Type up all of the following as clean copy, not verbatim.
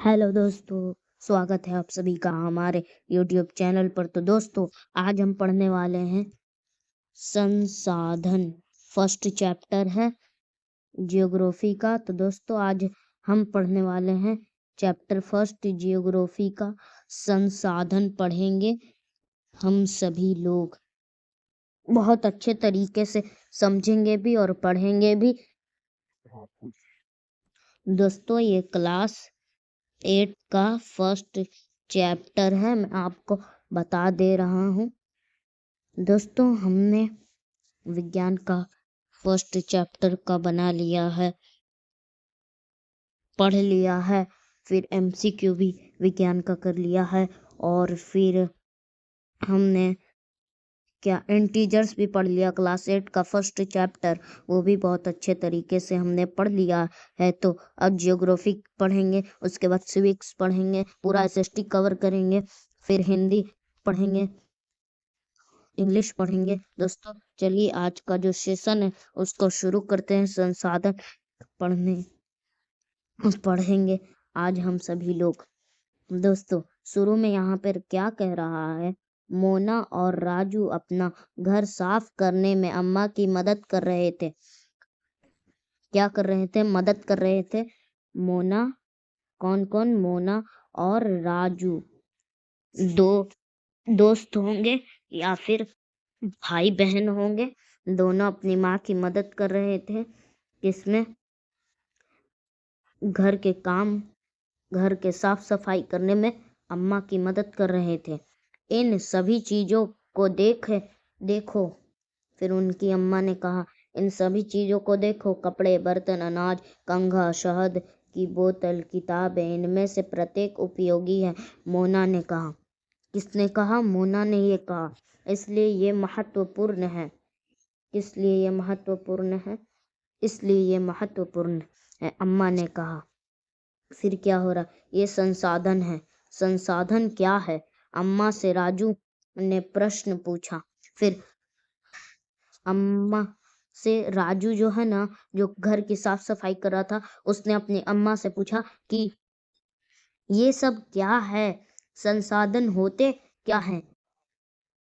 Hello दोस्तों, स्वागत है आप सभी का हमारे YouTube चैनल पर। तो दोस्तों, आज हम पढ़ने वाले हैं संसाधन। फर्स्ट चैप्टर है जियोग्राफी का। तो दोस्तों, आज हम पढ़ने वाले हैं चैप्टर फर्स्ट जियोग्राफी का। संसाधन पढ़ेंगे हम सभी लोग, बहुत अच्छे तरीके से समझेंगे भी और पढ़ेंगे भी। दोस्तों, ये क्लास 8 का फर्स्ट चैप्टर है, मैं आपको बता दे रहा हूँ। दोस्तों, हमने विज्ञान का फर्स्ट चैप्टर का बना लिया है, पढ़ लिया है। फिर MCQ भी विज्ञान का कर लिया है, और फिर हमने इंटीजर्स भी पढ़ लिया। क्लास 8 का फर्स्ट चैप्टर वो भी बहुत अच्छे तरीके से हमने पढ़ लिया है। तो अब जियोग्राफी पढ़ेंगे, उसके बाद सिविक्स पढ़ेंगे, पूरा SST कवर करेंगे, फिर हिंदी पढ़ेंगे, इंग्लिश पढ़ेंगे। दोस्तों, चलिए आज का जो सेशन है उसको शुरू करते हैं। संसाधन पढ़ेंगे आज हम सभी लोग। दोस्तों, शुरू में यहाँ पर क्या कह रहा है, मोना और राजू अपना घर साफ करने में अम्मा की मदद कर रहे थे। क्या कर रहे थे? मदद कर रहे थे। मोना, कौन कौन? मोना और राजू दो दोस्त होंगे या फिर भाई बहन होंगे। दोनों अपनी माँ की मदद कर रहे थे। किसमें? घर के साफ सफाई करने में अम्मा की मदद कर रहे थे। इन सभी चीजों को देखो। फिर उनकी अम्मा ने कहा, इन सभी चीजों को देखो, कपड़े, बर्तन, अनाज, कंघा, शहद की बोतल, किताबें, इनमें से प्रत्येक उपयोगी है। मोना ने कहा। किसने कहा? मोना ने ये कहा। इसलिए ये महत्वपूर्ण है। इसलिए ये महत्वपूर्ण है, अम्मा ने कहा। फिर क्या हो रहा? ये संसाधन है। संसाधन क्या है? अम्मा से राजू ने प्रश्न पूछा। फिर अम्मा से राजू जो है ना, जो घर की साफ सफाई कर रहा था, उसने अपनी अम्मा से पूछा कि ये सब क्या है, संसाधन होते क्या हैं?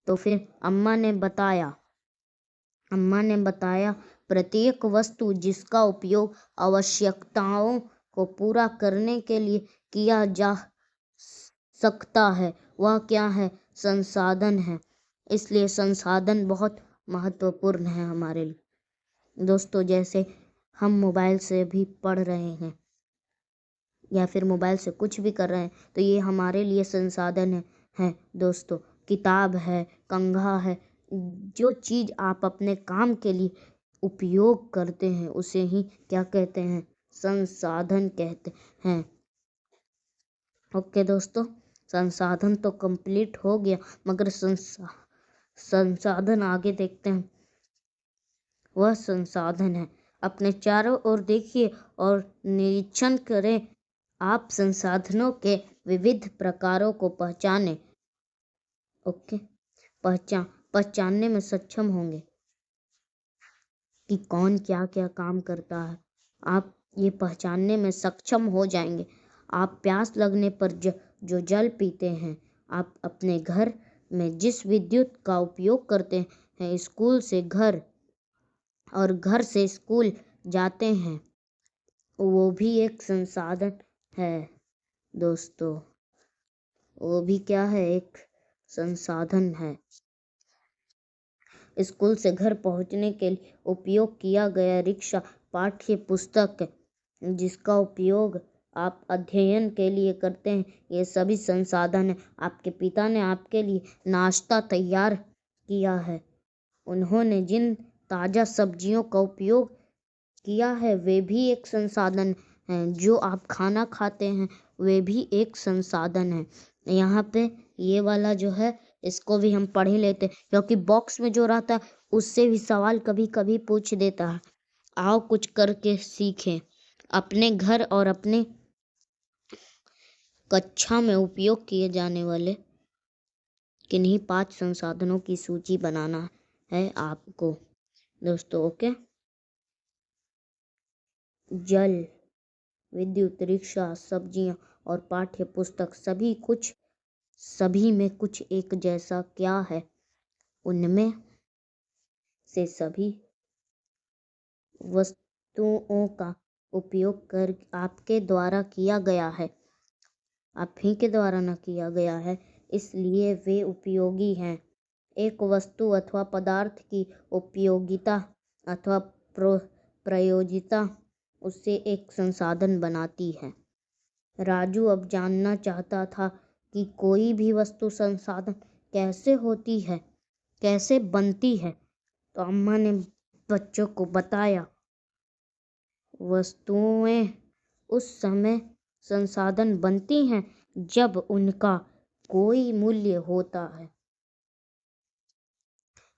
तो फिर अम्मा ने बताया, प्रत्येक वस्तु जिसका उपयोग आवश्यकताओं को पूरा करने के लिए किया जा सकता है, वह क्या है? संसाधन है। इसलिए संसाधन बहुत महत्वपूर्ण है हमारे लिए। दोस्तों, जैसे हम मोबाइल से भी पढ़ रहे हैं या फिर मोबाइल से कुछ भी कर रहे हैं, तो ये हमारे लिए संसाधन है दोस्तों। किताब है, कंघा है, जो चीज आप अपने काम के लिए उपयोग करते हैं उसे ही क्या कहते हैं? संसाधन कहते हैं। ओके दोस्तों, संसाधन तो कंप्लीट हो गया, मगर संसाधन आगे देखते हैं। वह संसाधन है। अपने चारों ओर देखिए और निरीक्षण करें। आप संसाधनों के विविध प्रकारों को पहचाने पहचानने में सक्षम होंगे कि कौन क्या क्या काम करता है। आप ये पहचानने में सक्षम हो जाएंगे। आप प्यास लगने पर जो जल पीते हैं, आप अपने घर में जिस विद्युत का उपयोग करते हैं, स्कूल से घर और घर से स्कूल जाते हैं, वो भी एक संसाधन है दोस्तों। वो भी क्या है? एक संसाधन है। स्कूल से घर पहुंचने के लिए उपयोग किया गया रिक्शा, पाठ्य पुस्तक जिसका उपयोग आप अध्ययन के लिए करते हैं, ये सभी संसाधन है। आपके पिता ने आपके लिए नाश्ता तैयार किया है। उन्होंने जिन ताज़ा सब्जियों का उपयोग किया है वे भी एक संसाधन है। जो आप खाना खाते हैं वे भी एक संसाधन है। यहाँ पे ये वाला जो है, इसको भी हम पढ़ ही लेते, क्योंकि बॉक्स में जो रहता है उससे भी सवाल कभी कभी पूछ देता है। आओ कुछ करके सीखें। अपने घर और अपने कक्षा में उपयोग किए जाने वाले किन्हीं 5 संसाधनों की सूची बनाना है आपको दोस्तों। ओके, जल, विद्युत, रिक्शा, सब्जियां और पाठ्य पुस्तक सभी में कुछ एक जैसा क्या है? उनमें से सभी वस्तुओं का उपयोग कर आपके द्वारा किया गया है, आप ही के द्वारा न किया गया है, इसलिए वे उपयोगी हैं। एक वस्तु अथवा पदार्थ की उपयोगिता अथवा प्रयोज्यता उससे एक संसाधन बनाती है। राजू अब जानना चाहता था कि कोई भी वस्तु संसाधन कैसे होती है, कैसे बनती है। तो अम्मा ने बच्चों को बताया, वस्तुएं उस समय संसाधन बनती हैं जब उनका कोई मूल्य होता है।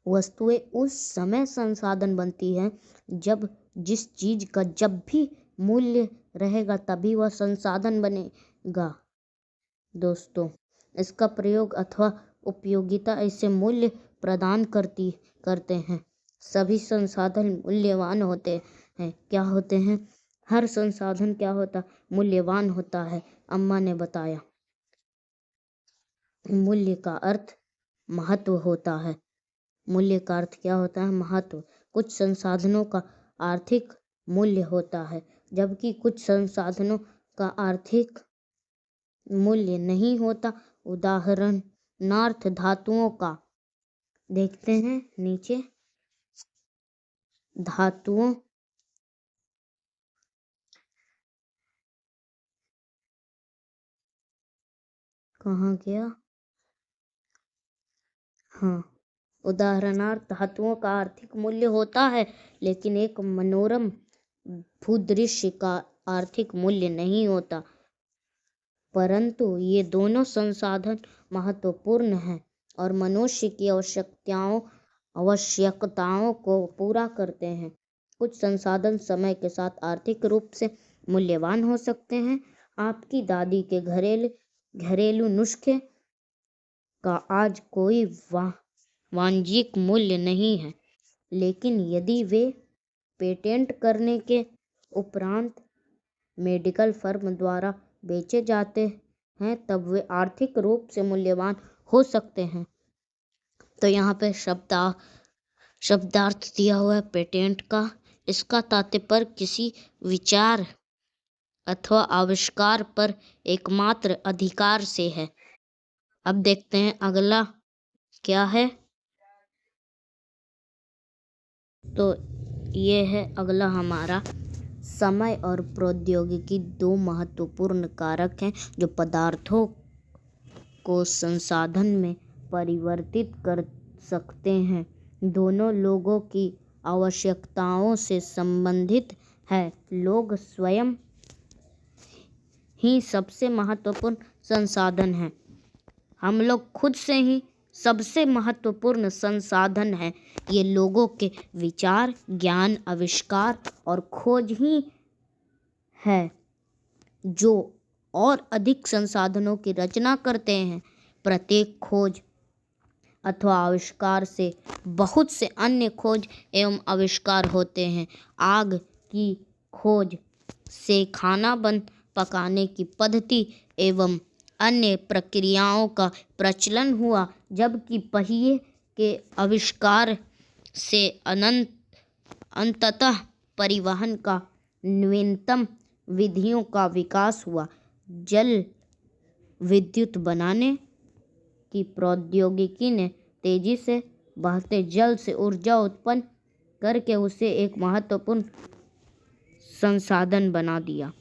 वस्तुएं उस समय संसाधन बनती हैं जब जिस चीज का जब भी मूल्य रहेगा तभी वह संसाधन बनेगा। दोस्तों, इसका प्रयोग अथवा उपयोगिता इसे मूल्य प्रदान करते हैं। सभी संसाधन मूल्यवान होते हैं। क्या होते हैं? हर संसाधन क्या होता? मूल्यवान होता है। अम्मा ने बताया, मूल्य का अर्थ महत्व होता है। मूल्य का अर्थ क्या होता है? महत्व। कुछ संसाधनों का आर्थिक मूल्य होता है, जबकि कुछ संसाधनों का आर्थिक मूल्य नहीं होता। उदाहरणार्थ धातुओं का देखते हैं नीचे। धातुओं कहाँ गया? हाँ, उदाहरणार्थ धातुओं का आर्थिक मूल्य होता है, लेकिन एक मनोरम भूदृश्य का आर्थिक मूल्य नहीं होता। परंतु ये दोनों संसाधन महत्वपूर्ण हैं और मनुष्य की आवश्यकताओं को पूरा करते हैं। कुछ संसाधन समय के साथ आर्थिक रूप से मूल्यवान हो सकते हैं। आपकी दादी के घरेलू नुस्खे का आज कोई वाणिज्यिक मूल्य नहीं है, लेकिन यदि वे पेटेंट करने के उपरांत मेडिकल फर्म द्वारा बेचे जाते हैं तब वे आर्थिक रूप से मूल्यवान हो सकते हैं। तो यहाँ पे शब्दार्थ दिया हुआ है पेटेंट का। इसका तात्पर्य किसी विचार अथवा आविष्कार पर एकमात्र अधिकार से है। अब देखते हैं अगला क्या है। तो ये है अगला हमारा, समय और प्रौद्योगिकी दो महत्वपूर्ण कारक हैं जो पदार्थों को संसाधन में परिवर्तित कर सकते हैं। दोनों लोगों की आवश्यकताओं से संबंधित है। लोग स्वयं ही सबसे महत्वपूर्ण संसाधन हैं। हम लोग खुद से ही सबसे महत्वपूर्ण संसाधन है। ये लोगों के विचार, ज्ञान, आविष्कार और खोज ही है जो और अधिक संसाधनों की रचना करते हैं। प्रत्येक खोज अथवा आविष्कार से बहुत से अन्य खोज एवं आविष्कार होते हैं। आग की खोज से खाना पकाने की पद्धति एवं अन्य प्रक्रियाओं का प्रचलन हुआ, जबकि पहिए के आविष्कार से अंततः परिवहन का नवीनतम विधियों का विकास हुआ। जल विद्युत बनाने की प्रौद्योगिकी ने तेजी से बहते जल से ऊर्जा उत्पन्न करके उसे एक महत्वपूर्ण संसाधन बना दिया।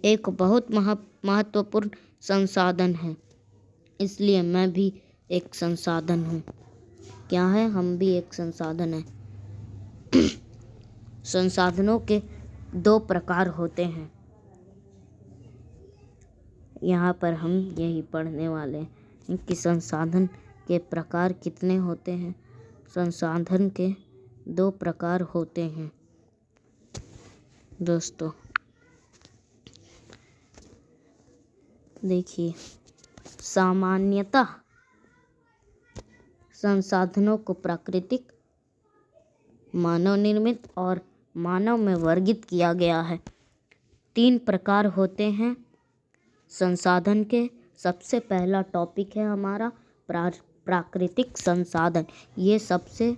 एक बहुत महत्वपूर्ण संसाधन है, इसलिए मैं भी एक संसाधन हूँ। क्या है? हम भी एक संसाधन हैं। संसाधनों के दो प्रकार होते हैं। यहाँ पर हम यही पढ़ने वाले हैं कि संसाधन के प्रकार कितने होते हैं। संसाधन के दो प्रकार होते हैं दोस्तों। देखिए, सामान्यतः संसाधनों को प्राकृतिक, मानव निर्मित और मानव में वर्गीकृत किया गया है। तीन प्रकार होते हैं: संसाधन के सबसे पहला टॉपिक है हमारा प्राकृतिक संसाधन। ये सबसे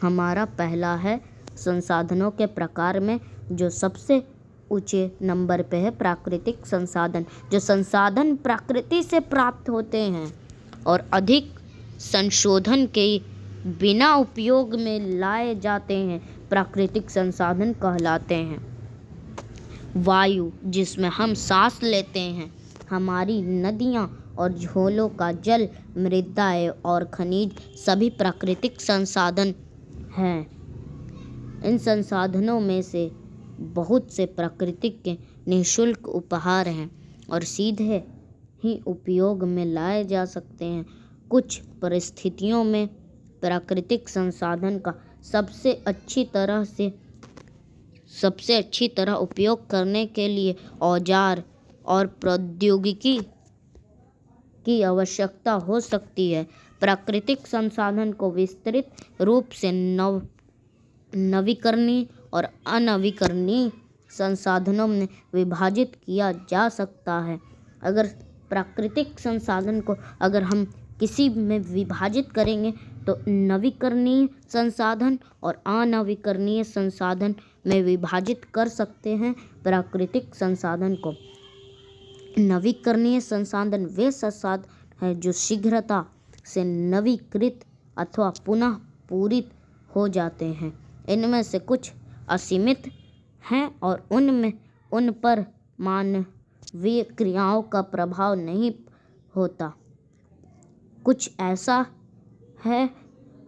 हमारा पहला है संसाधनों के प्रकार में जो सबसे ऊंचे नंबर पे है प्राकृतिक संसाधन। जो संसाधन प्रकृति से प्राप्त होते हैं और अधिक संशोधन के बिना उपयोग में लाए जाते हैं, प्राकृतिक संसाधन कहलाते हैं। वायु, जिसमें हम सांस लेते हैं, हमारी नदियाँ और झीलों का जल, मृदाएँ और खनिज सभी प्राकृतिक संसाधन हैं। इन संसाधनों में से बहुत से प्राकृतिक के निःशुल्क उपहार हैं और सीधे ही उपयोग में लाए जा सकते हैं। कुछ परिस्थितियों में प्राकृतिक संसाधन का सबसे अच्छी तरह उपयोग करने के लिए औजार और प्रौद्योगिकी की आवश्यकता हो सकती है। प्राकृतिक संसाधन को विस्तृत रूप से नवीकरणीय और अनवीकरणीय संसाधनों में विभाजित किया जा सकता है। अगर प्राकृतिक संसाधन को अगर हम किसी में विभाजित करेंगे तो नवीकरणीय संसाधन और अनवीकरणीय संसाधन में विभाजित कर सकते हैं। प्राकृतिक संसाधन को नवीकरणीय संसाधन वे संसाधन हैं जो शीघ्रता से नवीकृत अथवा पुनः पूरित हो जाते हैं। इनमें से कुछ असीमित हैं और उन पर मानवीय क्रियाओं का प्रभाव नहीं होता। कुछ ऐसा है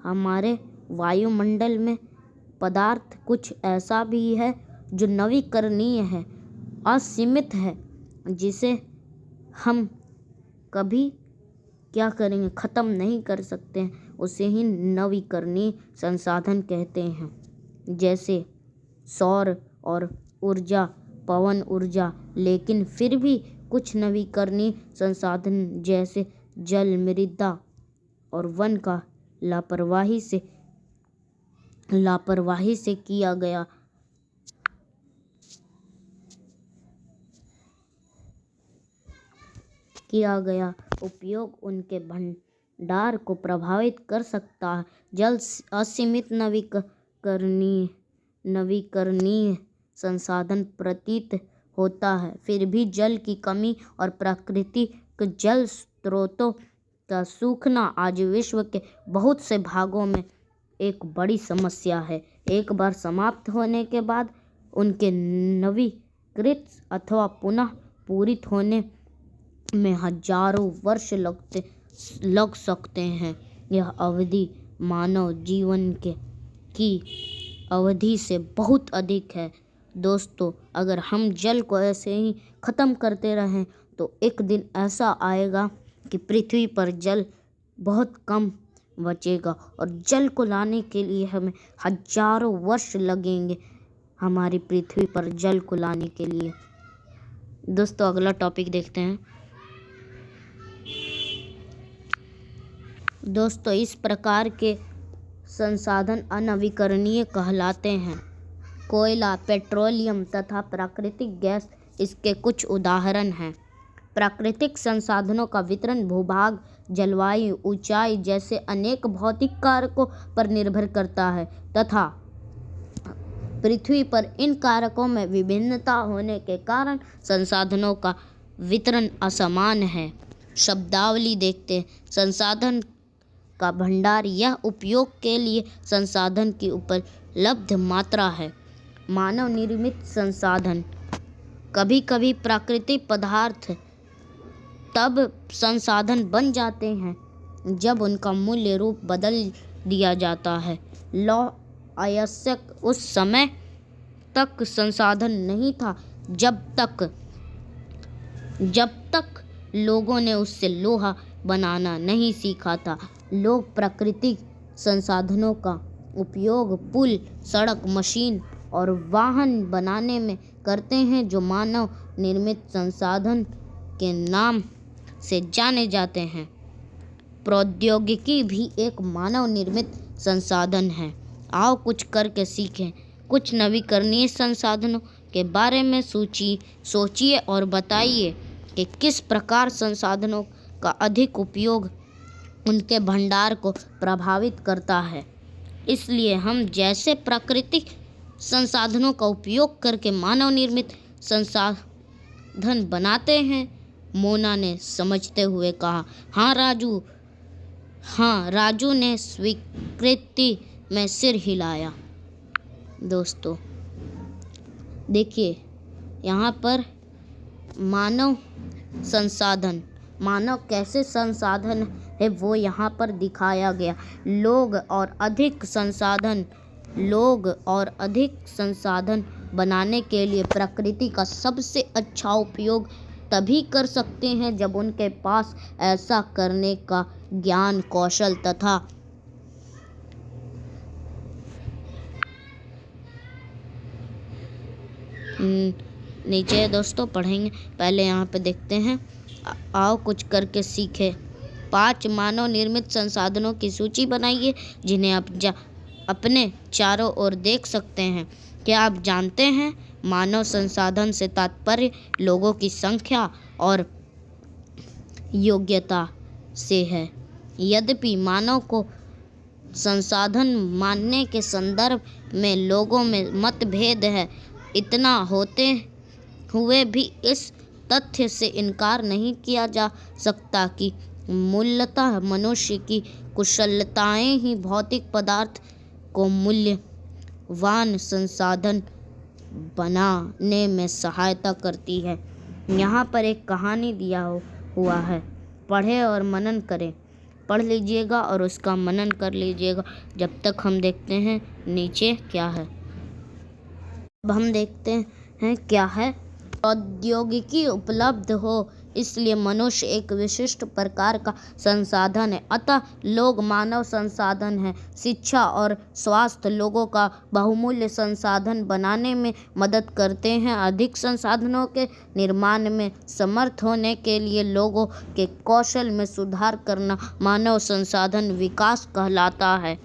हमारे वायुमंडल में पदार्थ, कुछ ऐसा भी है जो नवीकरणीय है, असीमित है, जिसे हम कभी क्या करेंगे ख़त्म नहीं कर सकते हैं, उसे ही नवीकरणीय संसाधन कहते हैं। जैसे सौर और ऊर्जा, पवन ऊर्जा। लेकिन फिर भी कुछ नवीकरणीय संसाधन जैसे जल, मृदा और वन का लापरवाही से किया गया उपयोग उनके भंडार को प्रभावित कर सकता है। जल असीमित नवीकरणीय संसाधन प्रतीत होता है, फिर भी जल की कमी और प्राकृतिक जल स्रोतों का सूखना आज विश्व के बहुत से भागों में एक बड़ी समस्या है। एक बार समाप्त होने के बाद उनके नवीकृत अथवा पुनः पूरित होने में हजारों वर्ष लग सकते हैं। यह अवधि मानव जीवन की अवधि से बहुत अधिक है। दोस्तों, अगर हम जल को ऐसे ही ख़त्म करते रहें तो एक दिन ऐसा आएगा कि पृथ्वी पर जल बहुत कम बचेगा और जल को लाने के लिए हमें हजारों वर्ष लगेंगे हमारी पृथ्वी पर जल को लाने के लिए। दोस्तों, अगला टॉपिक देखते हैं। दोस्तों, इस प्रकार के संसाधन अनवीकरणीय कहलाते हैं। कोयला, पेट्रोलियम तथा प्राकृतिक गैस इसके कुछ उदाहरण हैं। प्राकृतिक संसाधनों का वितरण भूभाग, जलवायु, ऊंचाई जैसे अनेक भौतिक कारकों पर निर्भर करता है तथा पृथ्वी पर इन कारकों में विभिन्नता होने के कारण संसाधनों का वितरण असमान है। शब्दावली देखते हैं। संसाधन का भंडार यह उपयोग के लिए संसाधन की उपलब्ध मात्रा है। मानव निर्मित संसाधन। कभी कभी प्राकृतिक पदार्थ तब संसाधन बन जाते हैं जब उनका मूल्य रूप बदल दिया जाता है। लौ अयस्क उस समय तक संसाधन नहीं था जब तक लोगों ने उससे लोहा बनाना नहीं सीखा था। लोग प्राकृतिक संसाधनों का उपयोग पुल, सड़क, मशीन और वाहन बनाने में करते हैं जो मानव निर्मित संसाधन के नाम से जाने जाते हैं। प्रौद्योगिकी भी एक मानव निर्मित संसाधन है। आओ कुछ करके सीखें। कुछ नवीकरणीय संसाधनों के बारे में सोचिए और बताइए कि किस प्रकार संसाधनों का अधिक उपयोग उनके भंडार को प्रभावित करता है। इसलिए हम जैसे प्राकृतिक संसाधनों का उपयोग करके मानव निर्मित संसाधन बनाते हैं। मोना ने समझते हुए कहा। हाँ, राजू ने स्वीकृति में सिर हिलाया। दोस्तों देखिए, यहाँ पर मानव कैसे संसाधन है वो यहाँ पर दिखाया गया। लोग और अधिक संसाधन बनाने के लिए प्रकृति का सबसे अच्छा उपयोग तभी कर सकते हैं जब उनके पास ऐसा करने का ज्ञान, कौशल तथा नीचे दोस्तों पढ़ेंगे। पहले यहाँ पे देखते हैं। आओ कुछ करके सीखे। 5 मानव निर्मित संसाधनों की सूची बनाइए जिन्हें आप अपने चारों ओर देख सकते हैं। क्या आप जानते हैं, मानव संसाधन से तात्पर्य लोगों की संख्या और योग्यता से है। यद्यपि मानव को संसाधन मानने के संदर्भ में लोगों में मतभेद है, इतना होते हुए भी इस तथ्य से इनकार नहीं किया जा सकता कि मूलतः मनुष्य की कुशलताएं ही भौतिक पदार्थ को मूल्यवान संसाधन बनाने में सहायता करती है। यहाँ पर एक कहानी दिया हुआ है, पढ़े और मनन करें। पढ़ लीजिएगा और उसका मनन कर लीजिएगा। जब तक हम देखते हैं नीचे क्या है। अब हम देखते हैं क्या है। प्रौद्योगिकी उपलब्ध हो, इसलिए मनुष्य एक विशिष्ट प्रकार का संसाधन है। अतः लोग मानव संसाधन है। शिक्षा और स्वास्थ्य लोगों का बहुमूल्य संसाधन बनाने में मदद करते हैं। अधिक संसाधनों के निर्माण में समर्थ होने के लिए लोगों के कौशल में सुधार करना मानव संसाधन विकास कहलाता है।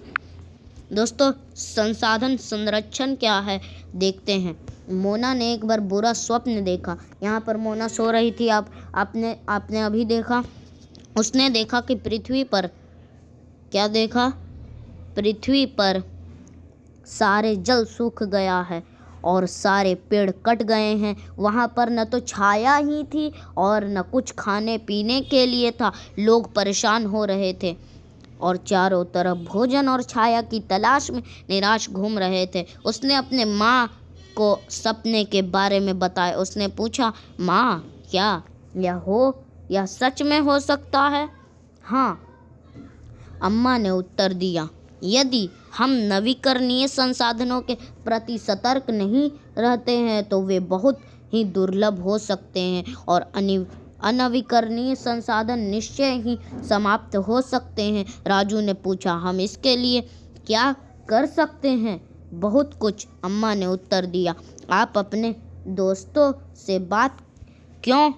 दोस्तों संसाधन संरक्षण क्या है देखते हैं। मोना ने एक बार बुरा स्वप्न देखा। यहाँ पर मोना सो रही थी। आपने अभी देखा। उसने देखा कि पृथ्वी पर क्या देखा? पृथ्वी पर सारे जल सूख गया है और सारे पेड़ कट गए हैं। वहाँ पर न तो छाया ही थी और न कुछ खाने पीने के लिए था। लोग परेशान हो रहे थे और चारों तरफ भोजन और छाया की तलाश में निराश घूम रहे थे। उसने अपने माँ को सपने के बारे में बताया। उसने पूछा, माँ, क्या यह सच में हो सकता है? हाँ, अम्मा ने उत्तर दिया। यदि हम नवीकरणीय संसाधनों के प्रति सतर्क नहीं रहते हैं तो वे बहुत ही दुर्लभ हो सकते हैं और अनवीकरणीय संसाधन निश्चय ही समाप्त हो सकते हैं। राजू ने पूछा, हम इसके लिए क्या कर सकते हैं? बहुत कुछ, अम्मा ने उत्तर दिया। आप अपने दोस्तों से बात क्यों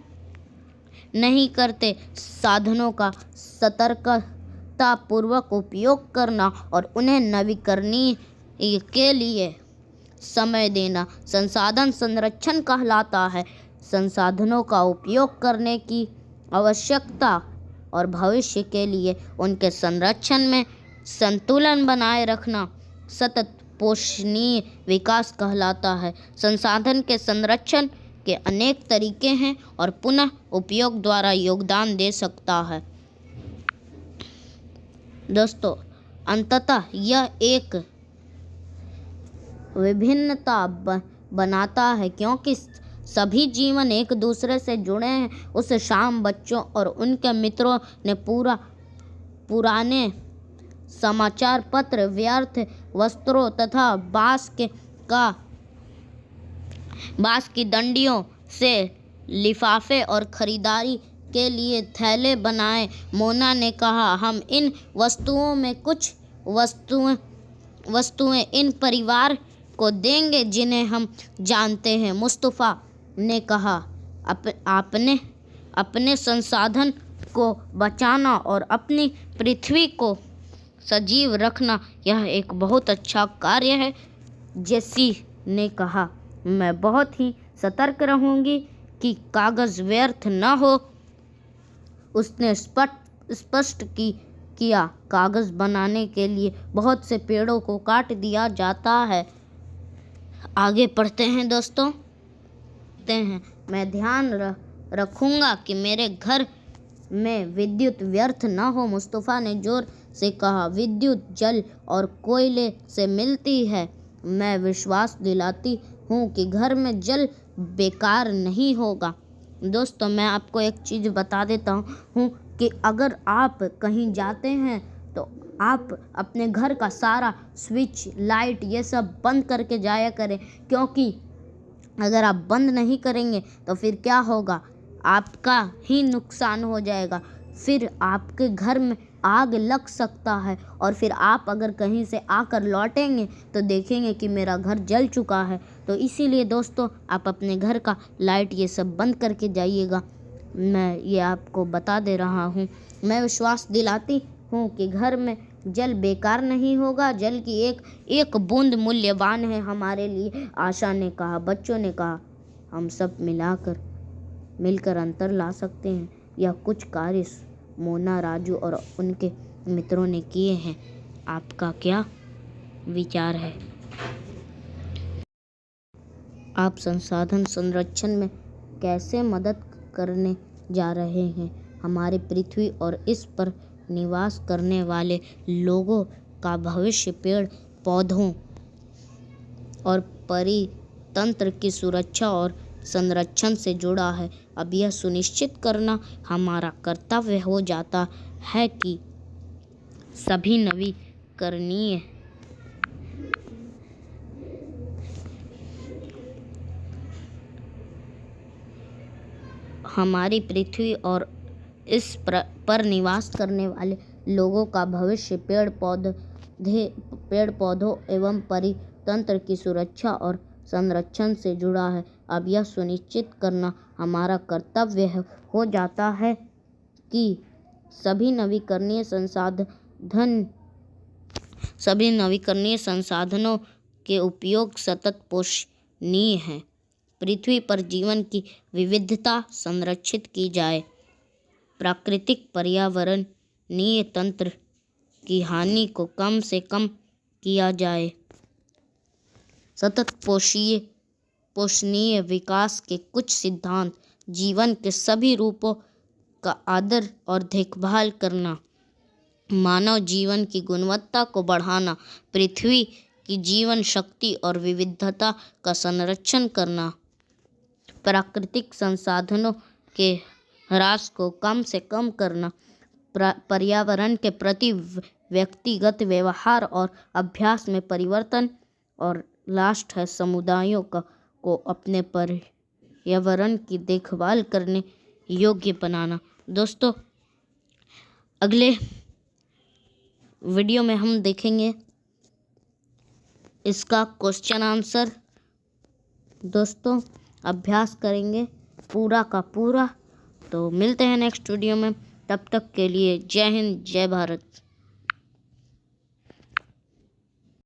नहीं करते? साधनों का सतर्कतापूर्वक उपयोग करना और उन्हें नवीकरणीय के लिए समय देना संसाधन संरक्षण कहलाता है। संसाधनों का उपयोग करने की आवश्यकता और भविष्य के लिए उनके संरक्षण में संतुलन बनाए रखना सतत पोषणीय विकास कहलाता है। संसाधन के संरक्षण के अनेक तरीके हैं और पुनः उपयोग द्वारा योगदान दे सकता है। दोस्तों अंततः यह एक विभिन्नता बनाता है क्योंकि सभी जीवन एक दूसरे से जुड़े हैं। उस शाम बच्चों और उनके मित्रों ने पुराने समाचार पत्र, व्यर्थ वस्त्रों तथा बांस की डंडियों से लिफाफे और खरीदारी के लिए थैले बनाए। मोना ने कहा, हम इन वस्तुओं में कुछ वस्तुएं इन परिवार को देंगे जिन्हें हम जानते हैं। मुस्तफ़ा ने कहा, आपने अपने संसाधन को बचाना और अपनी पृथ्वी को सजीव रखना यह एक बहुत अच्छा कार्य है। जेसी ने कहा, मैं बहुत ही सतर्क रहूँगी कि कागज़ व्यर्थ न हो। उसने स्पष्ट किया, कागज़ बनाने के लिए बहुत से पेड़ों को काट दिया जाता है। आगे पढ़ते हैं दोस्तों। मैं ध्यान रखूँगा कि मेरे घर में विद्युत व्यर्थ न हो, मुस्तफ़ा ने जोर से कहा। विद्युत जल और कोयले से मिलती है। मैं विश्वास दिलाती हूँ कि घर में जल बेकार नहीं होगा। दोस्तों, मैं आपको एक चीज़ बता देता हूँ कि अगर आप कहीं जाते हैं तो आप अपने घर का सारा स्विच, लाइट ये सब बंद करके जाया करें, क्योंकि अगर आप बंद नहीं करेंगे तो फिर क्या होगा, आपका ही नुकसान हो जाएगा। फिर आपके घर में आग लग सकता है और फिर आप अगर कहीं से आकर लौटेंगे तो देखेंगे कि मेरा घर जल चुका है। तो इसीलिए दोस्तों, आप अपने घर का लाइट ये सब बंद करके जाइएगा। मैं ये आपको बता दे रहा हूँ। मैं विश्वास दिलाती हूँ कि घर में जल बेकार नहीं होगा। जल की एक बूंद मूल्यवान है हमारे लिए, आशा ने कहा। बच्चों ने कहा, हम सब मिलकर अंतर ला सकते हैं। यह कुछ कार्य मोना, राजू और उनके मित्रों ने किए हैं। आपका क्या विचार है? आप संसाधन संरक्षण में कैसे मदद करने जा रहे हैं? हमारी पृथ्वी और इस पर निवास करने वाले लोगों का भविष्य पेड़ पौधों और परितंत्र की सुरक्षा और संरक्षण से जुड़ा है। अब यह सुनिश्चित करना हमारा कर्तव्य हो जाता है कि सभी नवीकरणीय हमारी पृथ्वी और इस पर निवास करने वाले लोगों का भविष्य पेड़ पौधों एवं परितंत्र की सुरक्षा और संरक्षण से जुड़ा है। अब यह सुनिश्चित करना हमारा कर्तव्य हो जाता है कि सभी नवीकरणीय संसाधनों के उपयोग सतत पोषणीय हैं। पृथ्वी पर जीवन की विविधता संरक्षित की जाए। प्राकृतिक पर्यावरणीय तंत्र की हानि को कम से कम किया जाए। सतत पोषणीय विकास के कुछ सिद्धांत: जीवन के सभी रूपों का आदर और देखभाल करना, मानव जीवन की गुणवत्ता को बढ़ाना, पृथ्वी की जीवन शक्ति और विविधता का संरक्षण करना, प्राकृतिक संसाधनों के ह्रास को कम से कम करना, पर्यावरण के प्रति व्यक्तिगत व्यवहार और अभ्यास में परिवर्तन, और लास्ट है समुदायों को अपने पर्यावरण की देखभाल करने योग्य बनाना। दोस्तों, अगले वीडियो में हम देखेंगे इसका क्वेश्चन आंसर। दोस्तों, अभ्यास करेंगे पूरा का पूरा। तो मिलते हैं नेक्स्ट वीडियो में। तब तक के लिए जय हिंद, जय भारत।